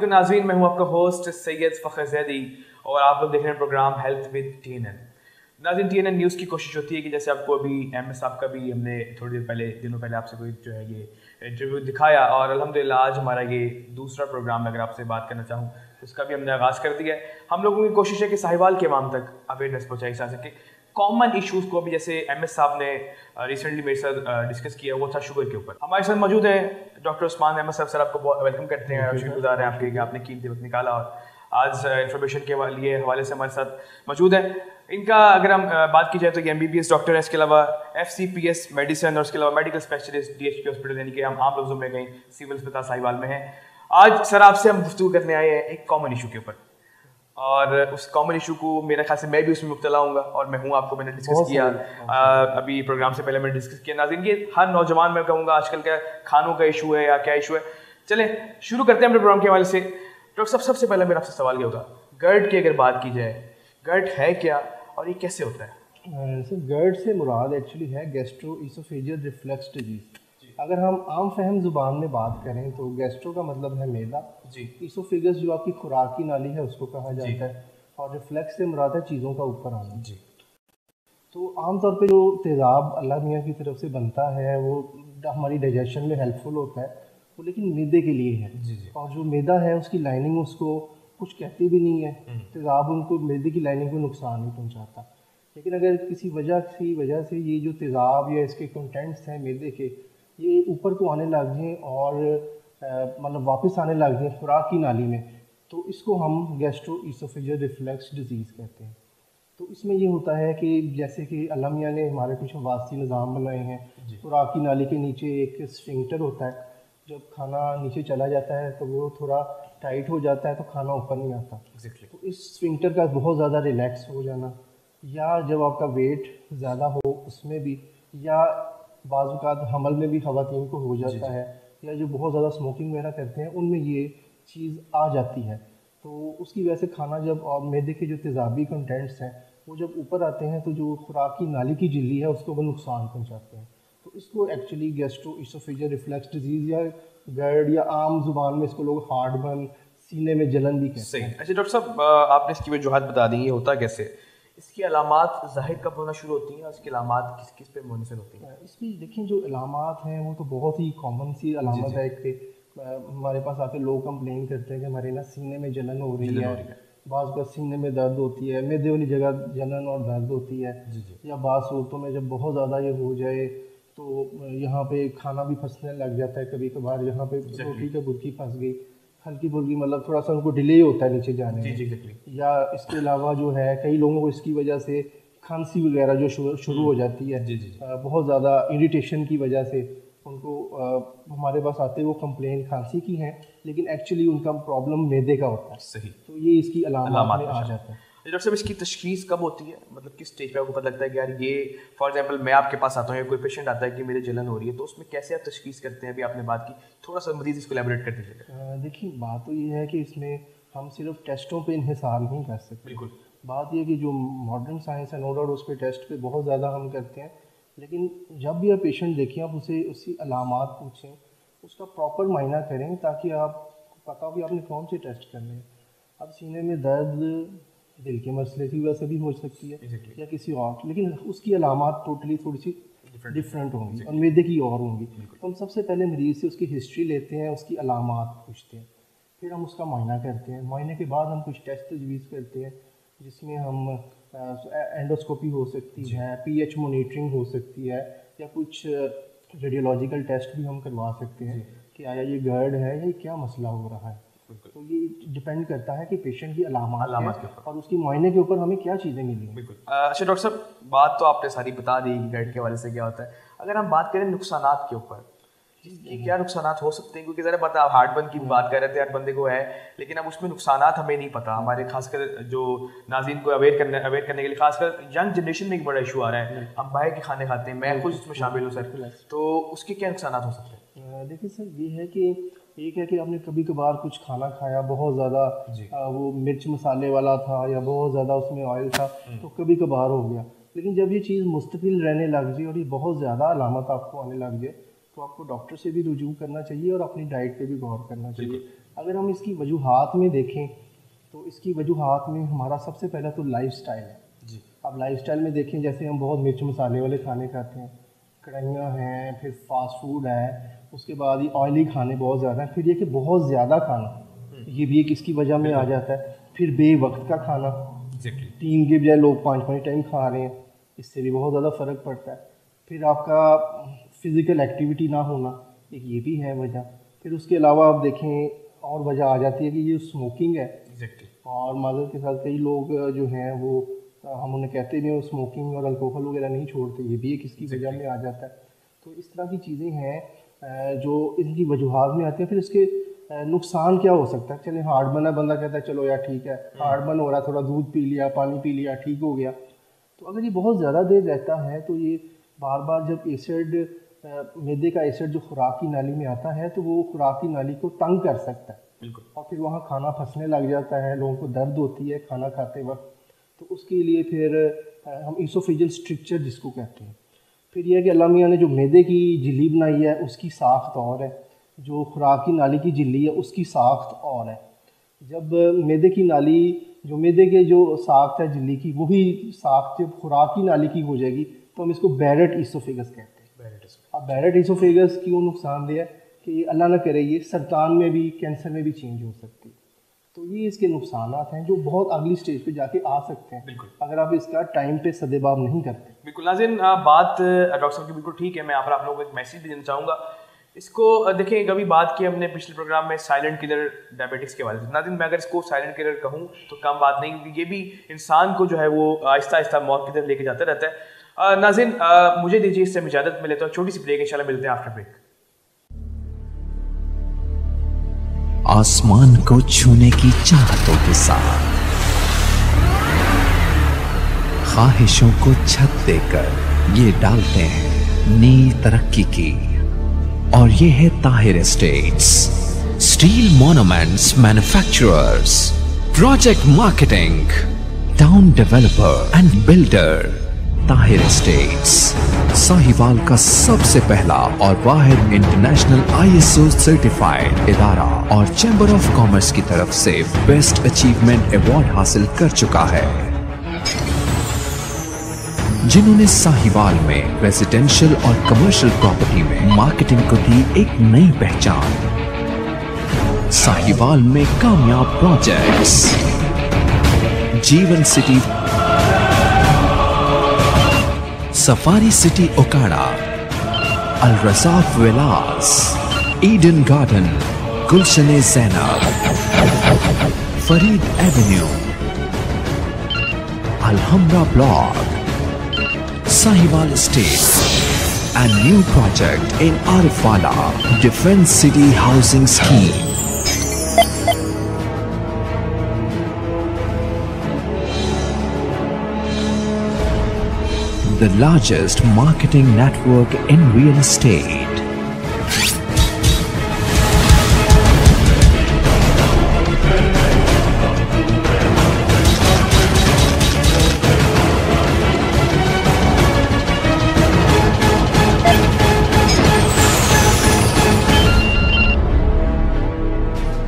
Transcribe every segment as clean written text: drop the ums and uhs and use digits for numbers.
वालेकुम नाज़रीन, मैं हूं आपका होस्ट सैयद फ़खर ज़ैदी और आप लोग देख रहे हैं प्रोग्राम हेल्थ विद TNN। नाज़रीन, TNN न्यूज़ की कोशिश होती है कि जैसे आपको अभी MS साहब का भी हमने थोड़ी देर पहले दिनों पहले आपसे कोई जो है ये इंटरव्यू दिखाया और अल्हम्दुलिल्लाह आज हमारा ये दूसरा प्रोग्राम अगर आपसे बात करना चाहूँ तो उसका भी हमने आगाज़ कर दिया है। हम लोगों की कोशिश है कि साहिवाल के अवाम तक अवेयरनेस पहुँचाई जा सके। कॉमन इश्यूज़ को भी जैसे MS साहब ने रिसेंटली मेरे साथ डिस्कस किया, वो था शुगर के ऊपर। हमारे साथ मौजूद है डॉक्टर उस्मान अहमद साहब। सर, आपको बहुत वेलकम करते हैं और शुक्रगुजार हैं आपके कि आपने कीमती वक्त निकाला और आज इन्फॉर्मेशन के लिए हवाले से हमारे साथ मौजूद है। इनका अगर हम बात की जाए तो ये MBBS डॉक्टर है, इसके अलावा FCPS मेडिसिन और इसके अलावा मेडिकल स्पेशलिस्ट DHP हॉस्पिटल यानी कि हम आम लफ्जों में कहीं सिविल अस्पताल साहिवाल में हैं। आज सर आपसे हम गुफ्तगू करने आए हैं एक कॉमन इशू के ऊपर और उस कॉमन इशू को मेरे ख्याल से मैं भी उसमें मुब्तला हूँगा और मैं हूँ, आपको मैंने डिस्कस किया अभी प्रोग्राम से पहले मैंने डिस्कस किया। नाज़रीन, ये हर नौजवान मैं कहूँगा आजकल का खानों का इशू है या क्या इशू है। चलें शुरू करते हैं अपने प्रोग्राम के हवाले से। डॉक्टर साहब, सबसे पहले मेरा आपसे सवाल ये होगा, GERD की अगर बात की जाए, GERD है क्या और ये कैसे होता है? सर, GERD से मुराद एक्चुअली है गैस्ट्रो इसोफेजियल रिफ्लक्स डिजीज़। अगर हम आम फहम ज़ुबान में बात करें तो गैस्ट्रो का मतलब है मैदा जी, इसोफेगस जो आपकी खुराकी नाली है उसको कहा जाता है और रिफ्लेक्स से मुराद है चीज़ों का ऊपर आना जी। तो आमतौर पे जो तेज़ाब अल्लाह मियाँ की तरफ से बनता है वो हमारी डाइजेशन में हेल्पफुल होता है, वो लेकिन मैदे के लिए है जी। और जो मैदा है उसकी लाइनिंग उसको कुछ कहती भी नहीं है, तेज़ाब उनको मैदे की लाइनिंग को नुकसान नहीं पहुँचाता। लेकिन अगर किसी वजह से ये जो तेज़ाब या इसके कंटेंट्स हैं मैदे के, ये ऊपर को आने लग जाएँ और मतलब वापस आने लग जाएँ खुराक की नाली में, तो इसको हम गैस्ट्रो इसोफेजियल रिफ्लक्स डिजीज़ कहते हैं। तो इसमें ये होता है कि जैसे कि अल्लाह मियाँ ने हमारे कुछ वास्ती निज़ाम बनाए हैं। खुराक की नाली के नीचे एक स्फिंक्टर होता है, जब खाना नीचे चला जाता है तो वो थोड़ा टाइट हो जाता है तो खाना ऊपर नहीं आता। तो इस स्फिंक्टर का बहुत ज़्यादा रिलैक्स हो जाना, या जब आपका वेट ज़्यादा हो उसमें भी, या बाज़ औक़ात हमल में भी ख़वातीन को हो जाता है, या जो बहुत ज़्यादा स्मोकिंग वगैरह करते हैं उनमें ये चीज़ आ जाती है। तो उसकी वजह से खाना जब और मैदे के जो तेज़ाबी कंटेंट्स हैं वो जब ऊपर आते हैं तो जो खुराक की नाली की झिल्ली है उसको वो नुकसान पहुंचाते हैं। तो इसको actually gastro oesophageal reflux disease या GERD या आम जुबान में इसको लोग हार्टबर्न, सीने में जलन भी कहते हैं। अच्छा डॉक्टर साहब, आपने इसकी वजूहत बता दी, ये होता कैसे, इसकी अलामात ज़ाहिर कब होना शुरू होती हैं और इसकी अलामात किस किस पे मुनहसर होती हैं? इसकी देखिए जो अलामात हैं वो तो बहुत ही कॉमन सी अलामत है। एक हमारे पास आके लोग कंप्लेन करते हैं कि हमारे ना सीने में जलन हो रही है, बाज़ का सीने में दर्द होती है, मैदे वाली जगह जलन और दर्द होती है या बाज़ सूरतों में जब बहुत ज़्यादा ये हो जाए तो यहाँ पे खाना भी फंसने लग जाता है। कभी कभार यहाँ पे रोटी का बुर्की फंस गई, हल्की बुर्की मतलब थोड़ा सा उनको डिले होता है नीचे जाने में। या इसके अलावा जो है कई लोगों को इसकी वजह से खांसी वगैरह जो शुरू हो जाती है बहुत ज़्यादा इरिटेशन की वजह से उनको हमारे पास आते वो कंप्लेन खांसी की है लेकिन एक्चुअली उनका प्रॉब्लम मैदे का होता है। सही, तो ये इसकी अलामत में आ जाता है। डॉक्टर साहब, इसकी तशखीस कब होती है, मतलब किस स्टेज पे आपको पता लगता है कि यार ये, फॉर एग्जांपल मैं आपके पास आता हूँ या कोई पेशेंट आता है कि मेरे जलन हो रही है, तो उसमें कैसे आप तशखीस करते हैं? अभी आपने बात की, थोड़ा सा मजीद इसको एलैबोरेट कर दीजिएगा। देखिए बात तो ये है कि इसमें हम सिर्फ टेस्टों पर इन्हिसार नहीं कर सकते। बिल्कुल, बात यह कि जो मॉडर्न साइंस है नो डाउट उस पर टेस्ट पे बहुत ज़्यादा हम करते हैं, लेकिन जब भी आप पेशेंट देखें आप उसे उसकी अलामात पूछें, उसका प्रॉपर मायना करें ताकि आपको पता हो कि आपने कौन से टेस्ट करने हैं। अब सीने में दर्द दिल के मसले की वजह से भी हो सकती है या किसी और, लेकिन उसकी अलामात टोटली थोड़ी सी डिफरेंट होंगी और मैदे की और होंगी। तो हम सबसे पहले मरीज़ से उसकी हिस्ट्री लेते हैं, उसकी अलामात पूछते हैं, फिर हम उसका मायना करते हैं। मायने के बाद हम कुछ टेस्ट तजवीज़ करते हैं जिसमें हम एंडोस्कोपी हो सकती है, pH मॉनिटरिंग हो सकती है, या कुछ रेडियोलॉजिकल टेस्ट भी हम करवा सकते हैं कि आया ये GERD है या क्या मसला हो रहा है। तो ये डिपेंड करता है कि पेशेंट की अलामत के ऊपर और उसकी मुआयने के ऊपर हमें क्या चीज़ें मिली। बिल्कुल। अच्छा डॉक्टर साहब, बात तो आपने सारी बता दी GERD के हवाले से क्या होता है। अगर हम बात करें नुकसानात के ऊपर, कि क्या नुकसानात हो सकते हैं, क्योंकि ज़रा पता आप हार्टबर्न की बात कर रहे थे, हर बंदे को है, लेकिन अब उसमें नुकसानात हमें नहीं पता। हमारे खासकर जो नाज़रीन को अवेयर करने के लिए खासकर यंग जनरेशन में एक बड़ा इशू आ रहा है, हम बाहर के खाने खाते हैं, मैं खुद उसमें शामिल हूँ सर, तो उसके क्या नुकसानात हो सकते हैं? देखिए सर, ये है कि एक है कि आपने कभी कभार कुछ खाना खाया बहुत ज़्यादा वो मिर्च मसाले वाला था या बहुत ज़्यादा उसमें ऑयल था, तो कभी कभार हो गया। लेकिन जब ये चीज़ मुस्तकिल रहने लग जाए और ये बहुत ज़्यादा अलामत आपको आने लग जाए तो आपको डॉक्टर से भी रुजू करना चाहिए और अपनी डाइट पे भी गौर करना चाहिए। अगर हम इसकी वजूहात में देखें तो इसकी वजूहात में हमारा सबसे पहला तो लाइफस्टाइल है जी। अब लाइफस्टाइल में देखें, जैसे हम बहुत मिर्च मसाले वाले खाने खाते हैं, कढ़ाइयाँ हैं, फिर फास्ट फूड है, उसके बाद ये ऑयली खाने बहुत ज़्यादा हैं, फिर ये कि बहुत ज़्यादा खाना, ये भी एक इसकी वजह में आ जाता है। फिर बेवक्त का खाना, 3 के बजाय लोग 5-5 टाइम खा रहे हैं, इससे भी बहुत ज़्यादा फ़र्क पड़ता है। फिर आपका फ़िज़िकल एक्टिविटी ना होना, एक ये भी है वजह। फिर उसके अलावा आप देखें और वजह आ जाती है कि ये स्मोकिंग है और माज़रत के साथ कई लोग जो हैं वो हम उन्हें कहते नहीं, वो स्मोकिंग और अल्कोहल वगैरह नहीं छोड़ते, ये भी एक इसकी वजह में आ जाता है। तो इस तरह की चीज़ें हैं जो इनकी वजूहात में आती हैं। फिर इसके नुकसान क्या हो सकता है? चले हार्ट बर्न है, बंदा कहता है चलो यार ठीक है, हार्ट बर्न हो रहा है, थोड़ा दूध पी लिया, पानी पी लिया, ठीक हो गया। तो अगर ये बहुत ज़्यादा देर रहता है तो ये बार बार जब एसिड मैदे का एसिड जो खुराकी नाली में आता है तो वो खुराकी नाली को तंग कर सकता है और फिर वहाँ खाना फंसने लग जाता है, लोगों को दर्द होती है खाना खाते वक्त। तो उसके लिए फिर हम ईसोफेजियल स्ट्रक्चर जिसको कहते हैं। फिर यह है कि अल्लाह मियाँ ने जो मैदे की झिल्ली बनाई है उसकी साख्त और है, जो खुराकी नाली की झिल्ली है उसकी साख्त और है। जब मैदे की नाली, जो मैदे के जो साख्त है झिल्ली की, वही साख्त जब खुराकी नाली की हो जाएगी तो हम इसको बैरेट ईसोफेगस कहते हैं। अब बैरेट ईसोफेगस क्यों नुकसानदेह है कि अल्लाह ना करे ये सरतान में भी, कैंसर में भी चेंज हो सकती है। तो ये इसके नुकसानात हैं जो बहुत अगली स्टेज पे जाके आ सकते हैं अगर आप इसका टाइम पे सदेबाब नहीं करते। बिल्कुल नाज़रीन, बात डॉक्टर साहब की बिल्कुल ठीक है। मैं यहाँ पर आप लोगों को एक मैसेज भी देना चाहूँगा। इसको देखिए, कभी बात की हमने पिछले प्रोग्राम में साइलेंट किलर डायबिटिक्स के बारे में। नाज़रीन, मैं अगर इसको साइलेंट किलर कहूँ तो कम बात नहीं, क्योंकि ये भी इंसान को जो है वो आहिस्ता आहिस्ता मौत की तरफ लेके जाता रहता है। नाज़रीन, मुझे दीजिए इससे इजाज़त, मिले तो छोटी सी ब्रेक, इंशाल्लाह मिलते हैं आफ्टर ब्रेक। आसमान को छूने की चाहतों के साथ ख्वाहिशों को छत देकर ये डालते हैं नई तरक्की की, और ये है Tahir estates, steel monuments manufacturers, project marketing, town developer and builder. Tahir estates Sahiwal का सबसे पहला और वाहिद इंटरनेशनल ISO सर्टिफाइड इदारा और चैम्बर ऑफ कॉमर्स की तरफ से बेस्ट अचीवमेंट अवार्ड हासिल कर चुका है, जिन्होंने साहिवाल में रेजिडेंशियल और कमर्शियल प्रॉपर्टी में मार्केटिंग को दी एक नई पहचान। साहिवाल में कामयाब projects, Jeevan City, Safari City Okara, Al Razzaq Villas, Eden Garden, Gulshan Zainab, Farid Avenue, Alhamra Block, Sahiwal Estate and new project in Arifwala Defence City Housing Scheme. The largest marketing network in real estate.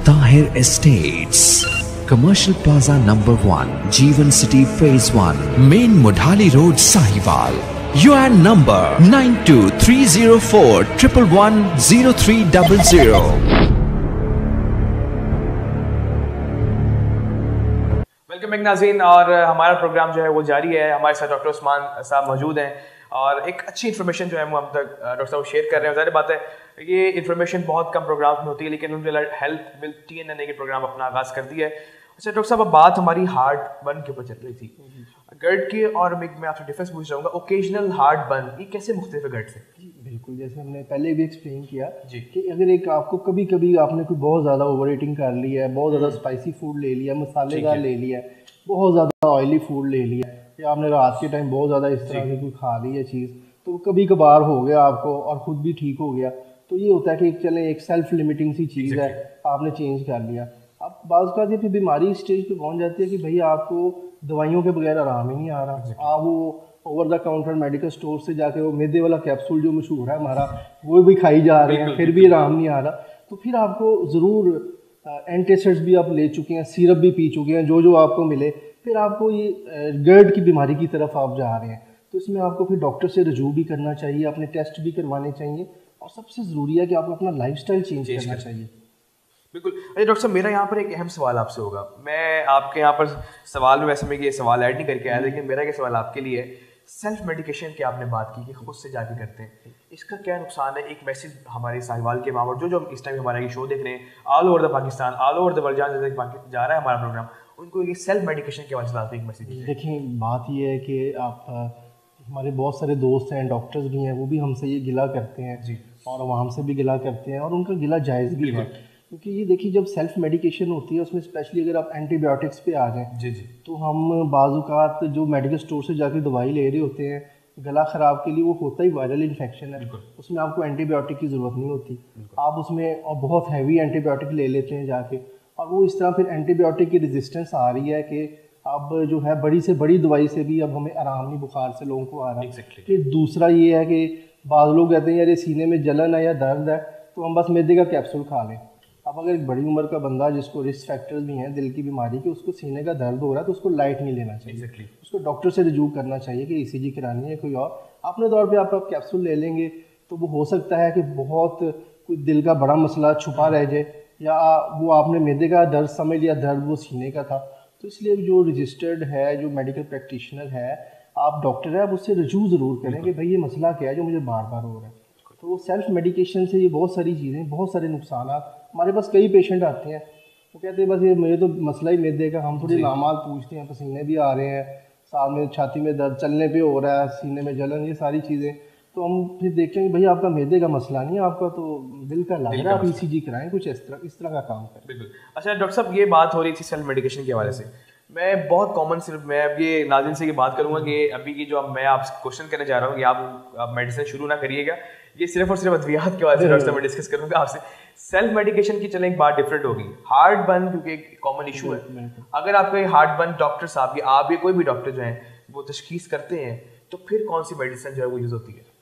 Tahir Estates, Commercial Plaza number 1, Jeevan City Phase 1, Main Mudhali Road, Sahiwal. UN number 923041110300. Welcome back नाज़रीन, और हमारा programme जो है वो जारी है। हमारे साथ डॉक्टर उस्मान साहब मौजूद हैं और एक अच्छी इन्फॉर्मेशन जो है वो हम तक डॉक्टर साहब शेयर कर रहे हैं। ज़ाहिर बात है ये इन्फॉर्मेशन बहुत कम प्रोग्राम में होती है, लेकिन उन्होंने हेल्थ विद TNN के प्रोग्राम अपना आगाज़ कर दिया है। अच्छा डॉक्टर साहब, अब बात हमारी हार्ट बर्न के ऊपर चल रही थी, गर्ट की, और मैं आपसे डिफरेंस पूछ चाहूँगा ओकेजनल हार्ट बर्न, ये कैसे मुख्तलिफ है गर्ट से? बिल्कुल, जैसे हमने पहले भी एक्सप्लेन किया कि अगर एक आपको कभी कभी आपने कोई बहुत ज़्यादा ओवर ईटिंग कर ली है, बहुत ज़्यादा स्पाइसी फूड ले लिया, मसालेदार ले लिया, बहुत ज़्यादा ऑयली फूड ले लिया, या आपने रात के टाइम बहुत ज़्यादा इस तरह की कोई खा ली है चीज़, तो कभी कभार हो गया आपको और ख़ुद भी ठीक हो गया, तो ये होता है कि चले एक सेल्फ लिमिटिंग सी चीज़ है, आपने चेंज कर लिया। अब बाज़ का फिर बीमारी स्टेज पे पहुंच जाती है कि भाई आपको दवाइयों के बगैर आराम ही नहीं आ रहा, आप वो over the counter medical store से जाके वो मैदे वाला कैप्सूल जो मशहूर है हमारा, वो भी खाई जा रहे हैं, फिर भी आराम नहीं आ रहा। तो फिर आपको ज़रूर एंटासिड्स भी आप ले चुके हैं, सिरप भी पी चुके हैं, जो जो आपको मिले, फिर आपको ये गर्ड की बीमारी की तरफ आप जा रहे हैं, तो इसमें आपको फिर डॉक्टर से रजू भी करना चाहिए, अपने टेस्ट भी करवाने चाहिए, और सबसे ज़रूरी है कि आपको अपना लाइफस्टाइल चेंज करना चाहिए। बिल्कुल। अच्छा डॉक्टर साहब, मेरा यहाँ पर एक अहम सवाल आपसे होगा। मैं आपके यहाँ पर सवाल में वैसे मैं ये सवाल ऐड नहीं करके आया, लेकिन मेरा ये सवाल आपके लिए है, सेल्फ मेडिकेशन की आपने बात की कि खुद से जाके करते हैं, इसका क्या नुकसान है? एक मैसेज हमारे साहिवाल के माँ बाप जो इस टाइम हमारा ये शो देख रहे हैं, all over the Pakistan, all over the world, जहाँ जा रहा है हमारा प्रोग्राम, उनको ये सेल्फ मेडिकेशन के हवाले से एक मैसेज। देखिए, बात ये है कि आप हमारे बहुत सारे दोस्त हैं, डॉक्टर्स भी हैं, वो भी हमसे ये गिला करते हैं जी, और वो हमसे भी गिला करते हैं, और उनका गिला जायज़ भी है, क्योंकि ये देखिए जब सेल्फ मेडिकेशन होती है उसमें स्पेशली अगर आप एंटीबायोटिक्स पे आ जाएं जी, तो हम बाज़ जो मेडिकल स्टोर से जाकर दवाई ले रहे होते हैं गला ख़राब के लिए, वो होता ही वायरल इन्फेक्शन है, उसमें आपको एंटीबायोटिक की ज़रूरत नहीं होती, आप उसमें और बहुत हैवी एंटीबायोटिक ले लेते हैं जाके, और वो इस तरह फिर एंटीबायोटिक की रेजिस्टेंस आ रही है कि अब जो है बड़ी से बड़ी दवाई से भी अब हमें आराम नहीं बुखार से लोगों को आ रहा है। फिर दूसरा ये है कि बाज़ लोग कहते हैं यार ये सीने में जलन है या दर्द है तो हम बस मैदे का कैप्सूल खा लें। अब अगर एक बड़ी उम्र का बंदा जिसको रिस्क फैक्टर्स भी हैं दिल की बीमारी के, उसको सीने का दर्द हो रहा है तो उसको लाइट नहीं लेना चाहिए, उसको डॉक्टर से रिजू करना चाहिए कि ECG करानी है कोई और, अपने तौर पे आप कैप्सूल ले लेंगे तो वो हो सकता है कि बहुत कोई दिल का बड़ा मसला छुपा रह जाए, या वो आपने मैदे का दर्द समझ लिया, दर्द वो सीने का था। तो इसलिए जो रजिस्टर्ड है, जो मेडिकल प्रैक्टिशनर है, आप डॉक्टर है, आप उससे रजू ज़रूर करें कि भाई ये मसला क्या है जो मुझे बार बार हो रहा है। तो वो सेल्फ मेडिकेशन से ये बहुत सारी चीज़ें, बहुत सारे नुकसान, हमारे पास कई पेशेंट आते हैं वो कहते हैं बस ये मुझे तो मसला ही मैदे का, हम थोड़ी लामाल पूछते हैं, पसीने भी आ रहे हैं, साथ में छाती में दर्द, चलने पे हो रहा है, सीने में जलन, ये सारी चीज़ें, तो हम फिर देखते हैं कि भाई आपका मैदे का मसला नहीं है, आपका तो दिल का लग रहा है, आप ECG कराएं, कुछ इस तरह का काम करें। बिल्कुल। अच्छा डॉक्टर साहब, ये बात हो रही थी सेल्फ मेडिकेशन के हवाले से, मैं बहुत कॉमन सिर्फ मैं अब ये नाज़रीन से ये बात करूंगा कि अभी की जो मैं आपसे क्वेश्चन करने जा रहा हूँ कि आप मेडिसिन शुरू ना करिएगा, ये सिर्फ और सिर्फ अद्वियात के हवाले से मैं डिस्कस करूंगा आपसे। सेल्फ मेडिकेशन की चलें एक बात डिफरेंट होगी, हार्ट बर्न क्योंकि एक कॉमन इशू है, अगर आपका ये हार्ट बर्न डॉक्टर साहब या आप ये कोई भी डॉक्टर जो है वो तशखीस करते हैं तो फिर कौन सी मेडिसिन जो है वो यूज़ होती है?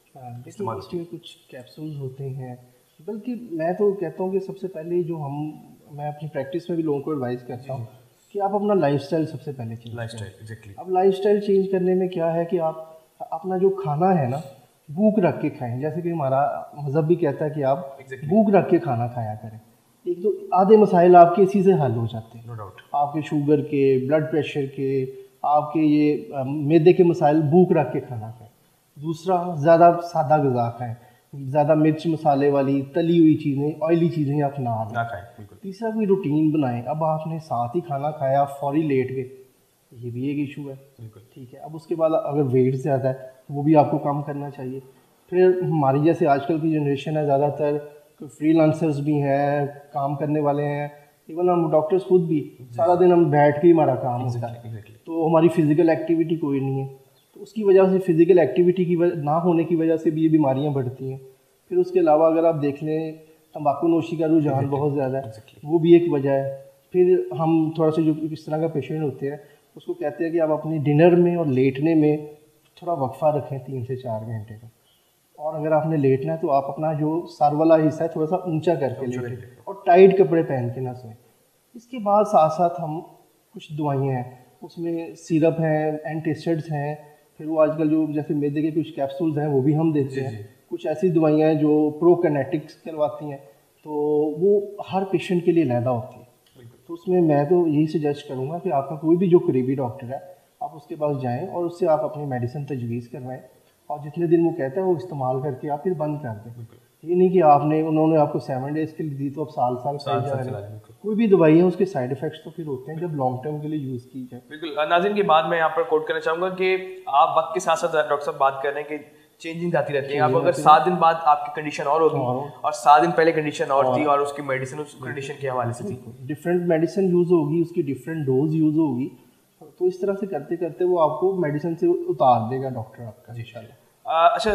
इसमें कुछ कैप्सूल्स होते हैं, बल्कि मैं तो कहता हूँ कि सबसे पहले जो मैं अपनी प्रैक्टिस में भी लोगों को एडवाइस करता हूँ कि आप अपना लाइफस्टाइल सबसे पहले चेंज करें। अब लाइफस्टाइल चेंज करने में क्या है कि आप अपना जो खाना है ना भूख रख के खाएं, जैसे कि हमारा मज़हब भी कहता है कि आप भूख रख के खाना खाया करें। एक तो आधे मसाइल आपके इसी से हल हो जाते हैं, नो डाउट, आपके शुगर के, ब्लड प्रेशर के, आपके ये मैदे के मसाइल, भूख रख के खाना खाएं। दूसरा, ज़्यादा सादा ग़िज़ा खाएं, ज़्यादा मिर्च मसाले वाली तली हुई चीज़ें, ऑयली चीज़ें आप ना खाएं। तीसरा, कोई रूटीन बनाएं। अब आपने साथ ही खाना खाया, फौरी लेट गए, ये भी एक इशू है, ठीक है। अब उसके बाद अगर वेट ज़्यादा है वो भी आपको कम करना चाहिए। फिर हमारी जैसे आजकल की जनरेशन है, ज़्यादातर फ्रीलांसर्स भी हैं, काम करने वाले हैं, इवन हम डॉक्टर्स खुद भी सारा दिन हम बैठ के ही हमारा काम होता है, तो हमारी फ़िज़िकल एक्टिविटी कोई नहीं है, तो उसकी वजह से फ़िज़िकल एक्टिविटी की ना होने की वजह से भी ये बीमारियां बढ़ती हैं। फिर उसके अलावा अगर आप देख लें, तंबाकू नोशी का रुझान बहुत ज़्यादा है, वो भी एक वजह है। फिर हम थोड़ा सा जो इस तरह का पेशेंट होते हैं उसको कहते हैं कि आप अपनी डिनर में और लेटने में थोड़ा वक्फा रखें 3 से 4 घंटे का, और अगर आपने लेटना है तो आप अपना जो सर वाला हिस्सा है थोड़ा सा ऊंचा करके लेटें और टाइट कपड़े पहन के ना सोएं। इसके बाद साथ साथ हम कुछ दवाइयाँ हैं, उसमें सिरप हैं, एंटासिड्स हैं, फिर वो आजकल जो जैसे मैदे के कुछ कैप्सूल्स हैं वो भी हम देते हैं। कुछ ऐसी दवाइयाँ हैं जो प्रोकाइनेटिक्स करवाती हैं, तो वो हर पेशेंट के लिए अलहदा होती है। तो उसमें मैं तो यही सजेस्ट करूँगा कि आपका कोई भी जो करीबी डॉक्टर है आप उसके पास जाएं और उससे आप अपनी मेडिसिन तजवीज़ करवाएं, और जितने दिन वो कहता है वो इस्तेमाल करके आप फिर बंद कर दें। ये नहीं कि उन्होंने आपको 7 डेज़ के लिए दी तो अब साल खाई जा रहे हैं। कोई भी दवाई है उसके साइड इफेक्ट्स तो फिर होते हैं जब लॉन्ग टर्म के लिए यूज़ की जाए। बिल्कुल। नाज़रीन की बात मैं यहाँ पर कोट करना चाहूँगा कि आप वक्त के साथ साथ डॉक्टर साहब बात कर रहे हैं कि चेंजिंग आती रहती है। आप अगर 7 दिन बाद आपकी कंडीशन और होगी और 7 दिन पहले कंडीशन और थी और उसकी मेडिसिन उस कंडीशन के हवाले से थी, डिफरेंट मेडिसिन यूज़ होगी, उसकी डिफरेंट डोज यूज़ होगी, तो इस तरह से करते करते वो आपको मेडिसिन से उतार देगा डॉक्टर आपका इंशाल्लाह। अच्छा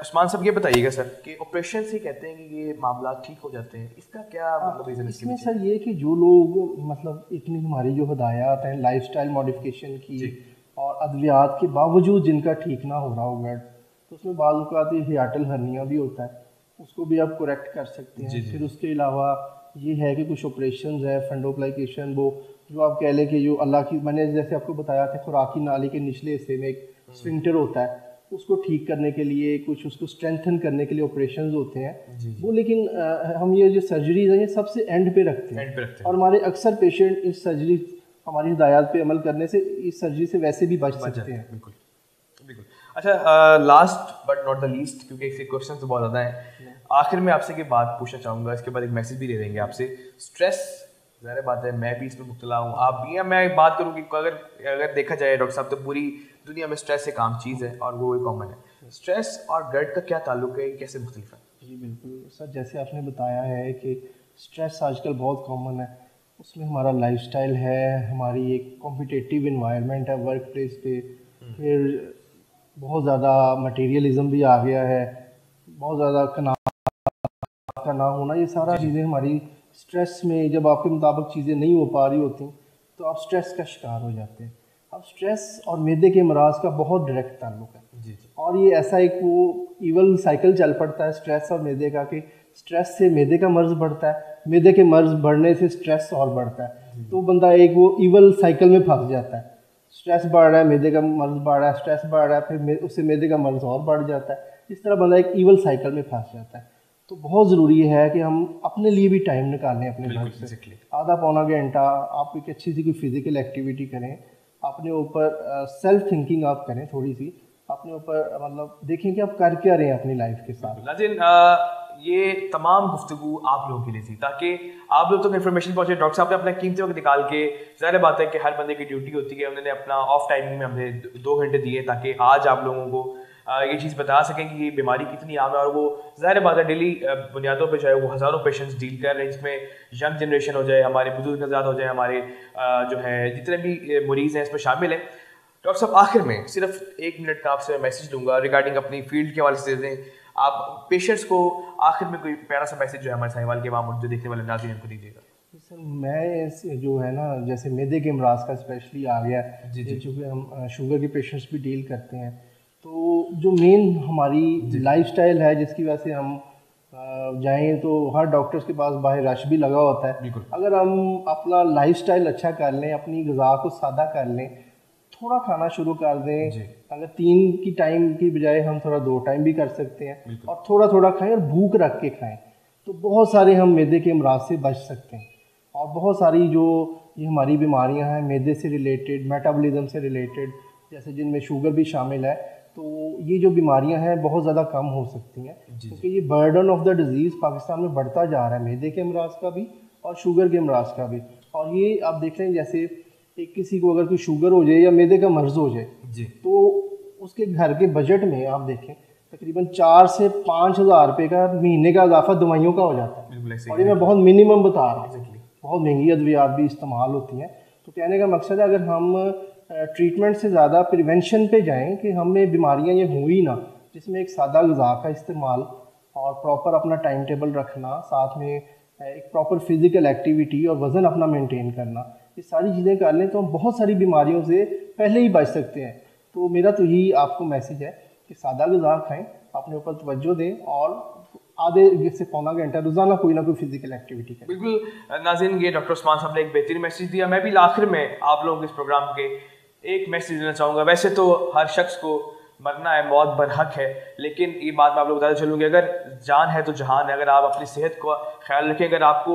उस्मान साहब ये बताइएगा सर कि ऑपरेशन से कहते हैं कि ये मामला ठीक हो जाते हैं, इसका क्या मतलब रीज़न? इसमें सर ये कि जो लोग मतलब इतनी हमारी जो हदायत हैं लाइफस्टाइल मॉडिफिकेशन की और अद्वियात के बावजूद जिनका ठीक ना हो रहा होगा, तो उसमें बाज़ औक़ात हियाटल हर्निया भी होता है, उसको भी आप करेक्ट कर सकते हैं। फिर उसके अलावा ये है कि कुछ ऑपरेशन है, फंडोप्लाइकेशन, वो जो आप कह लें कि जो अल्लाह की, मैंने जैसे आपको बताया था खुराकी नाली के निचले हिस्से में एक स्फिंक्टर होता है, उसको ठीक करने के लिए, कुछ उसको स्ट्रेंथन करने के लिए ऑपरेशंस होते हैं वो। लेकिन हम ये जो सर्जरीज हैं ये सबसे एंड पे रखते हैं और हमारे अक्सर पेशेंट इस सर्जरी, हमारी हिदायत पे अमल करने से इस सर्जरी से वैसे भी बच सकते हैं। बिल्कुल बिल्कुल। अच्छा, last but not the least, क्योंकि इसके क्वेश्चन तो बहुत ज़्यादा हैं, आखिर में आपसे एक बात पूछना चाहूँगा, इसके बाद एक मैसेज भी दे देंगे आपसे। स्ट्रेस, ज़ाहिर बात है मैं भी इसमें मुब्तला हूँ, आप भी हैं। मैं बात करूँ कि अगर देखा जाए डॉक्टर साहब, तो पूरी दुनिया में स्ट्रेस एक आम चीज़ है और वो एक कॉमन है। स्ट्रेस और GERD का क्या ताल्लुक है, कैसे मुख्तलिफ है? जी बिल्कुल सर, जैसे आपने बताया है कि स्ट्रेस आजकल बहुत कॉमन है, उसमें हमारा लाइफस्टाइल है, हमारी एक कॉम्पिटिटिव इन्वायरमेंट है वर्क प्लेस पे, फिर बहुत ज़्यादा मटेरियलिज्म भी आ गया है, बहुत ज़्यादा का ना होना, ये सारा चीज़ें हमारी स्ट्रेस में, जब आपके मुताबिक चीज़ें नहीं हो पा रही होती तो आप स्ट्रेस का शिकार हो जाते हैं। अब स्ट्रेस और मैदे के अमराज का बहुत डायरेक्ट ताल्लुक है और ये ऐसा एक वो इवल साइकिल चल पड़ता है स्ट्रेस और मैदे का, कि स्ट्रेस से मैदे का मर्ज़ बढ़ता है, मैदे के मर्ज़ बढ़ने से स्ट्रेस और बढ़ता है, तो बंदा एक वो इवल साइकिल में फंस जाता है। स्ट्रेस बढ़ रहा है, मैदे का मर्ज़ बढ़ रहा है, स्ट्रेस बढ़ रहा है, फिर उससे मैदे का मर्ज़ और बढ़ जाता है, इस तरह बंदा एक इवल साइकिल में फंस जाता है। तो बहुत ज़रूरी है कि हम अपने लिए भी टाइम निकालें, अपने घर से आधा पौना घंटा आप एक अच्छी सी कोई फिज़िकल एक्टिविटी करें, अपने ऊपर सेल्फ थिंकिंग आप करें, थोड़ी सी अपने ऊपर मतलब देखें कि आप कर क्या रहे हैं अपनी लाइफ के साथ। नाज़रीन, ये तमाम गुफ्तगू आप लोगों के लिए थी, ताकि आप लोग तक इन्फॉर्मेशन पहुंचे। डॉक्टर साहब ने अपना कीमती वक्त निकाल के, ज़ाहिर बात है कि हर बंदे की ड्यूटी होती है, उन्होंने अपना ऑफ टाइमिंग में हमें 2 घंटे दिए ताकि आज आप लोगों को ये चीज़ बता सकें कि ये बीमारी कितनी आम है। और वो ज़ाहिर बात है डेली बुनियादों पे जो है वो हज़ारों पेशेंट्स डील कर रहे हैं, जिसमें यंग जनरेशन हो जाए, हमारे बुजुर्ग नज़ात हो जाए, हमारे जो है जितने भी मरीज़ हैं इसमें शामिल हैं। डॉक्टर साहब, आखिर में सिर्फ 1 मिनट का आपसे मैसेज लूँगा रिगार्डिंग अपनी फील्ड के हवाले से दे दें आप पेशेंट्स को। आखिर में कोई प्यारा सा मैसेज जो है हमारे साहिवाल के वहाँ जो देखने वाले नाज़रीन को दीजिएगा। सर मैं जो है ना, जैसे मैदे के अमराज का स्पेशली आ गया चूँकि हम शुगर के पेशेंट्स भी डील करते हैं, तो जो मेन हमारी लाइफस्टाइल है जिसकी वजह से हम जाएं तो हर डॉक्टर्स के पास बाहर रश भी लगा होता है। अगर हम अपना लाइफस्टाइल अच्छा कर लें, अपनी ग़िज़ा को सादा कर लें, थोड़ा खाना शुरू कर दें, अगर 3 की टाइम की बजाय हम थोड़ा 2 टाइम भी कर सकते हैं और थोड़ा थोड़ा खाएं और भूख रख के खाएं, तो बहुत सारे हम मैदे के अमराज से बच सकते हैं। और बहुत सारी जो ये हमारी बीमारियां हैं मैदे से रिलेटेड, मेटाबॉलिज्म से रिलेटेड, जैसे जिनमें शुगर भी शामिल है, तो ये जो बीमारियां हैं बहुत ज़्यादा कम हो सकती हैं, क्योंकि ये burden of the disease Pakistan में बढ़ता जा रहा है, मैदे के अमराज का भी और शुगर के अमराज का भी। और ये आप देख रहे हैं, जैसे एक किसी को अगर कोई शुगर हो जाए या मैदे का मर्ज़ हो जाए तो उसके घर के बजट में आप देखें तकरीबन 4 से 5 हज़ार रुपये का महीने का इजाफा दवाइयों का हो जाता है। और ये मैं बहुत मिनिमम बता रहा हूँ, बहुत महंगी अद्वियात भी इस्तेमाल होती हैं। तो कहने का मकसद है, अगर हम ट्रीटमेंट से ज़्यादा प्रिवेंशन पे जाएं कि हमें बीमारियां ये हुई ना, जिसमें एक सादा ग़िज़ा का इस्तेमाल और प्रॉपर अपना टाइम टेबल रखना, साथ में एक प्रॉपर फिज़िकल एक्टिविटी और वज़न अपना मेंटेन करना, ये सारी चीज़ें कर लें तो हम बहुत सारी बीमारियों से पहले ही बच सकते हैं। तो मेरा तो यही आपको मैसेज है कि सादा ग़िज़ा खाएँ, अपने ऊपर तवज्जो दें और आधे से पौना घंटा रोज़ाना कोई ना कोई फिजिकल एक्टिविटी करें। बिल्कुल नाज़रीन, ये डॉक्टर उस्मान साहब ने एक बेहतरीन मैसेज दिया। मैं भी आखिर में आप लोगों को इस प्रोग्राम के एक मैसेज देना चाहूँगा। वैसे तो हर शख्स को मरना है, मौत बरहक है, लेकिन ये बात मैं आप लोग बताते चलूँगी, अगर जान है तो जहान है। अगर आप अपनी सेहत का ख्याल रखें, अगर आपको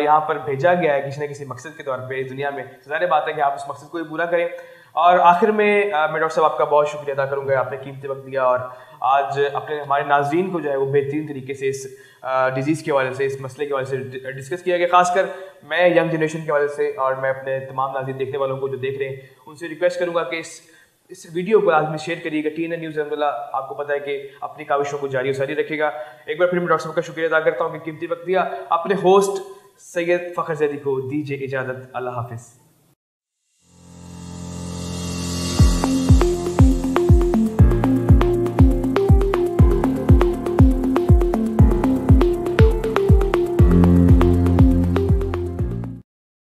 यहाँ पर भेजा गया है किसी न किसी मकसद के तौर पे इस दुनिया में, तो ज़ाहिर बात है कि आप उस मकसद को भी पूरा करें। और आखिर में मैं डॉक्टर साहब आपका बहुत शुक्रिया अदा करूँगा, आपने कीमती वक्त दिया और आज अपने हमारे नाज़रीन को जो है वो बेहतरीन तरीके से इस डिज़ीज़ के हवाले से, इस मसले के हवाले से डिस्कस किया गया। खासकर मैं यंग जनरेशन के हवाले से, और मैं अपने तमाम नाज़रीन देखने वालों को जो देख रहे हैं उनसे रिक्वेस्ट करूँगा कि इस वीडियो को लाजमी शेयर करिएगा। TNN न्यूज़ अल्हम्दुलिल्लाह आपको पता है कि अपनी काविशों को जारी और सारी रखेगा। एक बार फिर मैं डॉक्टर साहब का शुक्रिया अदा करता हूँ कि कीमती वक्त दिया। अपने होस्ट सैयद फ़खर ज़ैदी को दीजिए इजाज़त। अल्लाह हाफ़िज़।